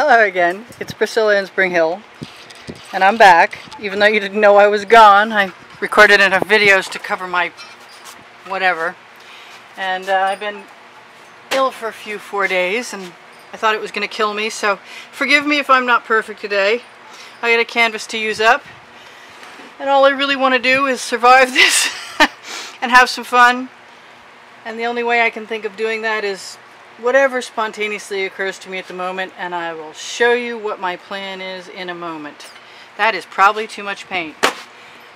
Hello again, it's Priscilla in Spring Hill, and I'm back. Even though you didn't know I was gone, I recorded enough videos to cover my whatever. And I've been ill for 4 days, and I thought it was going to kill me, so forgive me if I'm not perfect today. I got a canvas to use up, and all I really want to do is survive this and have some fun. And the only way I can think of doing that is whatever spontaneously occurs to me at the moment, and I will show you what my plan is in a moment. That is probably too much paint.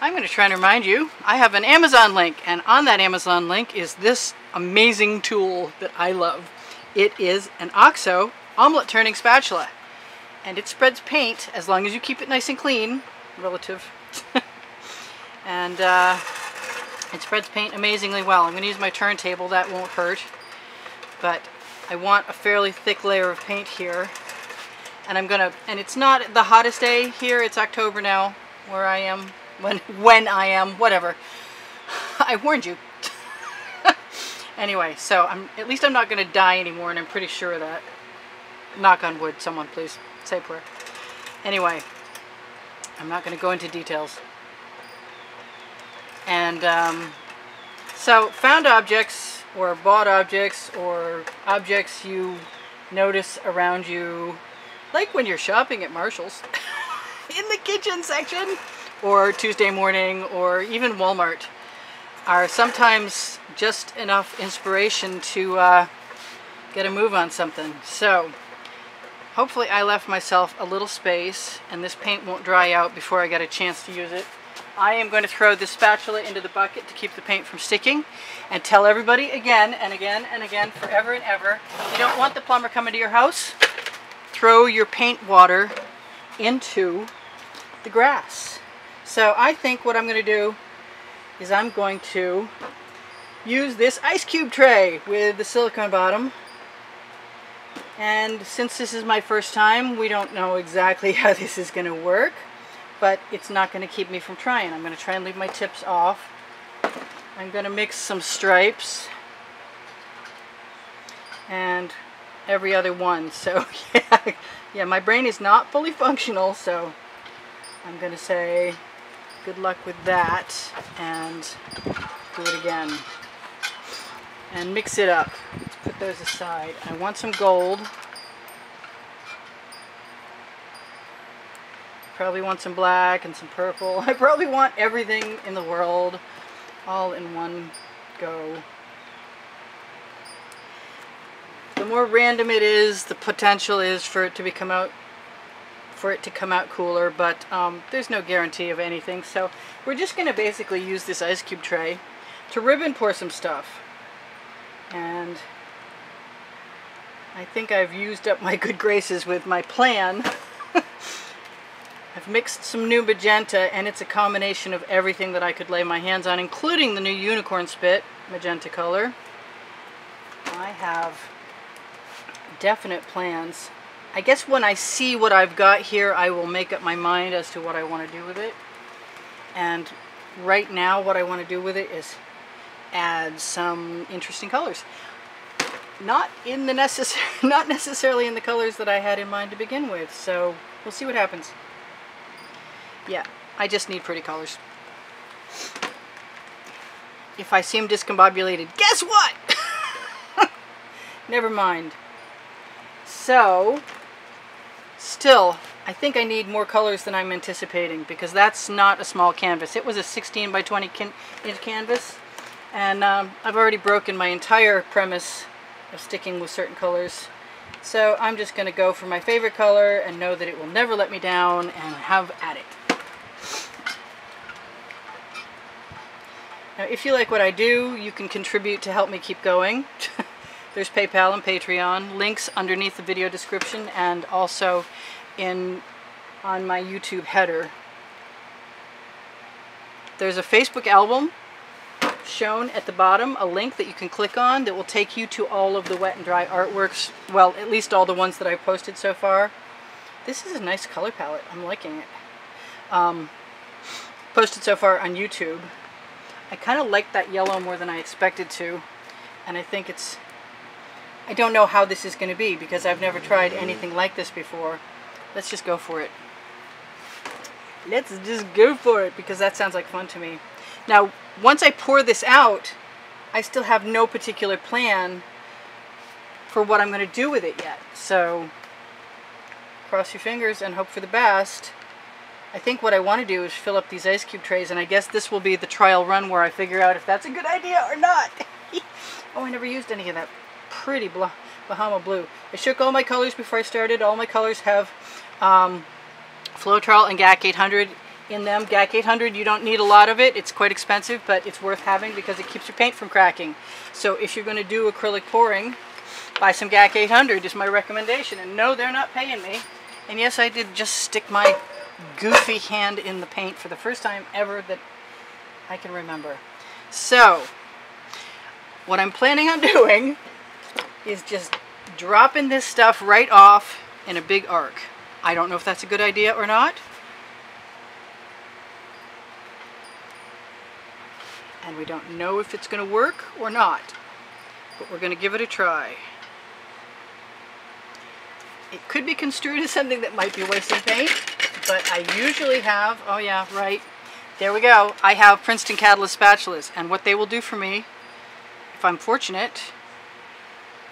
I'm going to try and remind you, I have an Amazon link, and on that Amazon link is this amazing tool that I love. It is an OXO omelet turning spatula, and it spreads paint as long as you keep it nice and clean, relative. And it spreads paint amazingly well. I'm going to use my turntable, that won't hurt, but I want a fairly thick layer of paint here, and and it's not the hottest day here. It's October now, where I am, when I am, whatever. I warned you. Anyway, so at least I'm not going to die anymore, and I'm pretty sure of that. Knock on wood, someone please say a prayer. Anyway, I'm not going to go into details. And so found objects, or bought objects, or objects you notice around you, like when you're shopping at Marshall's, in the kitchen section, or Tuesday morning, or even Walmart, are sometimes just enough inspiration to get a move on something. So hopefully I left myself a little space, and this paint won't dry out before I get a chance to use it. I am going to throw this spatula into the bucket to keep the paint from sticking, and tell everybody again and again and again, forever and ever, you don't want the plumber coming to your house, throw your paint water into the grass. So I think what I'm going to do is I'm going to use this ice cube tray with the silicone bottom. And since this is my first time, we don't know exactly how this is going to work. But it's not going to keep me from trying. I'm going to try and leave my tips off. I'm going to mix some stripes and every other one. So yeah, my brain is not fully functional, so I'm going to say good luck with that and do it again. And mix it up. Let's put those aside. I want some gold. Probably want some black and some purple. I probably want everything in the world all in one go. The more random it is, the potential is for it to come out cooler, but there's no guarantee of anything. So we're just going to basically use this ice cube tray to ribbon pour some stuff. And I think I've used up my good graces with my plan. I've mixed some new magenta, and it's a combination of everything that I could lay my hands on, including the new Unicorn Spit magenta color. I have definite plans. I guess when I see what I've got here, I will make up my mind as to what I want to do with it. And right now, what I want to do with it is add some interesting colors. Not necessarily in the colors that I had in mind to begin with, so we'll see what happens. Yeah, I just need pretty colors. If I seem discombobulated, guess what? Never mind. So, still, I think I need more colors than I'm anticipating, because that's not a small canvas. It was a 16 by 20 inch canvas, and I've already broken my entire premise of sticking with certain colors. So I'm just going to go for my favorite color and know that it will never let me down, and have at it. Now, if you like what I do, you can contribute to help me keep going. There's PayPal and Patreon, links underneath the video description, and also on my YouTube header. There's a Facebook album shown at the bottom, a link that you can click on that will take you to all of the wet and dry artworks, well, at least all the ones that I've posted so far. This is a nice color palette. I'm liking it. Posted so far on YouTube. I kind of like that yellow more than I expected to, and I think it's I don't know how this is going to be because I've never tried anything like this before. Let's just go for it. Let's just go for it because that sounds like fun to me. Now, once I pour this out, I still have no particular plan for what I'm going to do with it yet. So, cross your fingers and hope for the best. I think what I want to do is fill up these ice cube trays, and I guess this will be the trial run where I figure out if that's a good idea or not. Oh, I never used any of that pretty Bahama blue. I shook all my colors before I started. All my colors have Floetrol and Gac 800 in them. Gac 800, you don't need a lot of it. It's quite expensive, but it's worth having because it keeps your paint from cracking. So if you're going to do acrylic pouring, buy some Gac 800 is my recommendation. And no, they're not paying me. And yes, I did just stick my goofy hand in the paint for the first time ever that I can remember. So, what I'm planning on doing is just dropping this stuff right off in a big arc. I don't know if that's a good idea or not. And we don't know if it's going to work or not. But we're going to give it a try. It could be construed as something that might be wasting paint, but I usually have, oh yeah, right, there we go. I have Princeton Catalyst spatulas, and what they will do for me, if I'm fortunate,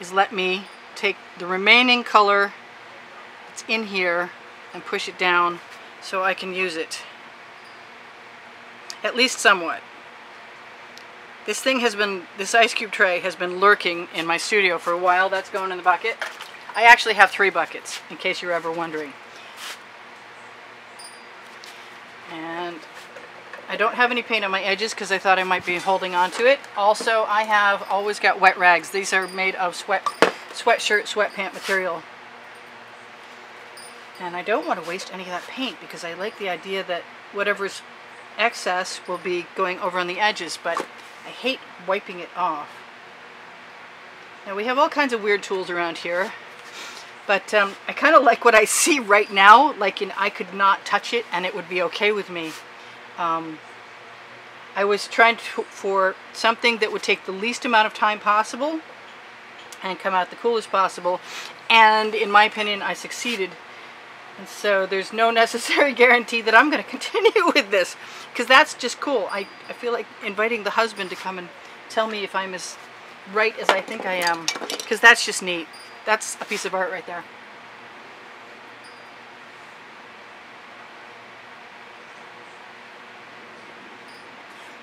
is let me take the remaining color that's in here and push it down so I can use it. At least somewhat. This ice cube tray has been lurking in my studio for a while. That's going in the bucket. I actually have 3 buckets, in case you're ever wondering. And I don't have any paint on my edges because I thought I might be holding on to it. Also, I have always got wet rags. These are made of sweatshirt, sweatpant material. And I don't want to waste any of that paint because I like the idea that whatever's excess will be going over on the edges, but I hate wiping it off. Now, we have all kinds of weird tools around here. But I kind of like what I see right now, like I could not touch it and it would be okay with me. I was trying for something that would take the least amount of time possible and come out the coolest possible, and in my opinion I succeeded. And so there's no necessary guarantee that I'm going to continue with this, because that's just cool. I feel like inviting the husband to come and tell me if I'm as right as I think I am, because that's just neat. That's a piece of art right there.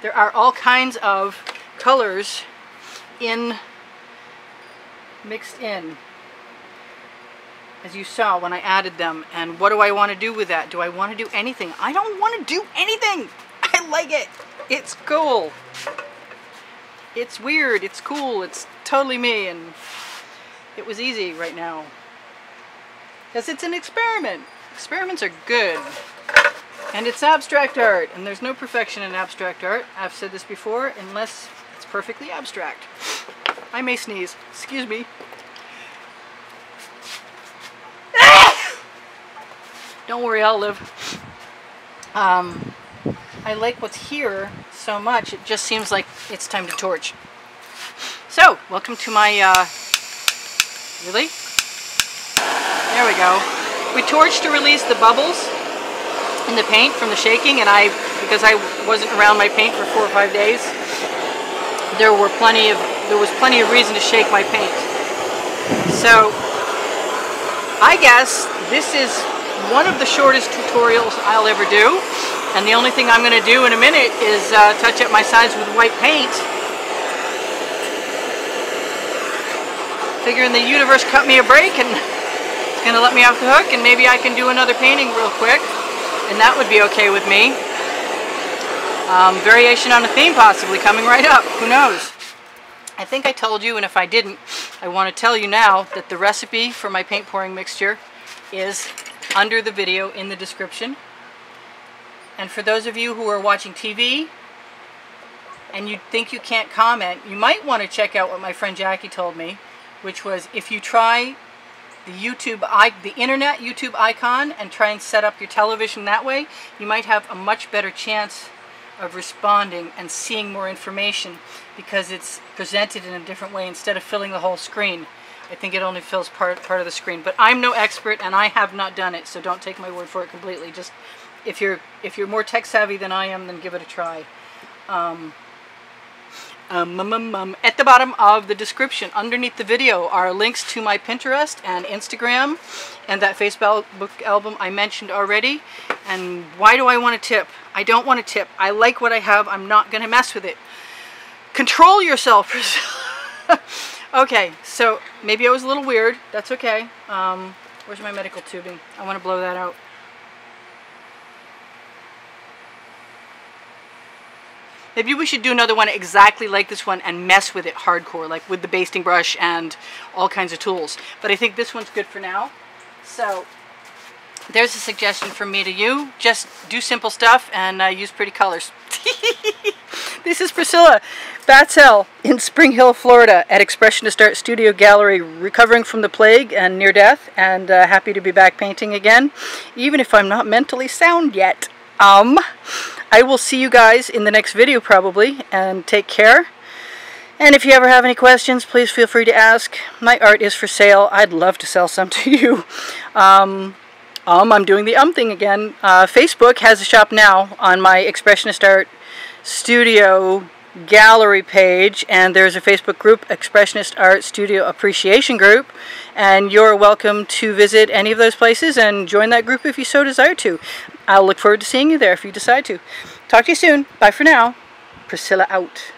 There are all kinds of colors mixed in, as you saw when I added them. And what do I want to do with that? Do I want to do anything? I don't want to do anything. I like it. It's cool. It's weird. It's cool. It's totally me, and it was easy right now. Because it's an experiment. Experiments are good. And it's abstract art, and there's no perfection in abstract art. I've said this before, unless it's perfectly abstract. I may sneeze. Excuse me. Don't worry, I'll live. I like what's here so much, it just seems like it's time to torch. So, welcome to my, really? There we go. We torched to release the bubbles in the paint from the shaking, and because I wasn't around my paint for 4 or 5 days, there was plenty of reason to shake my paint. So I guess this is one of the shortest tutorials I'll ever do, and the only thing I'm going to do in a minute is touch up my sides with white paint. Figuring the universe cut me a break and it's going to let me off the hook, and maybe I can do another painting real quick. And that would be okay with me. Variation on a theme possibly coming right up. Who knows? I think I told you, and if I didn't, I want to tell you now that the recipe for my paint pouring mixture is under the video in the description. And for those of you who are watching TV and you think you can't comment, you might want to check out what my friend Jackie told me, which was if you try the internet YouTube icon and try and set up your television that way, you might have a much better chance of responding and seeing more information because it's presented in a different way instead of filling the whole screen. I think it only fills part of the screen, but I'm no expert and I have not done it, so don't take my word for it completely. Just if you're more tech savvy than I am, then give it a try. At the bottom of the description, underneath the video, are links to my Pinterest and Instagram and that Facebook album I mentioned already. And why do I want to tip? I don't want to tip. I like what I have. I'm not going to mess with it. Control yourself, Priscilla. Okay, so maybe I was a little weird. That's okay. Where's my medical tubing? I want to blow that out. Maybe we should do another one exactly like this one and mess with it hardcore, like with the basting brush and all kinds of tools. But I think this one's good for now. So there's a suggestion from me to you. Just do simple stuff and use pretty colors. This is Priscilla Batzell in Spring Hill, Florida at Expressionist Art Studio Gallery, recovering from the plague and near death, and happy to be back painting again, even if I'm not mentally sound yet. I will see you guys in the next video probably, and take care. And if you ever have any questions, please feel free to ask. My art is for sale. I'd love to sell some to you. I'm doing the thing again. Facebook has a shop now on my Expressionist Art Studio Gallery page, and there's a Facebook group, Expressionist Art Studio Appreciation Group, and you're welcome to visit any of those places and join that group if you so desire to. I'll look forward to seeing you there if you decide to. Talk to you soon. Bye for now. Priscilla out.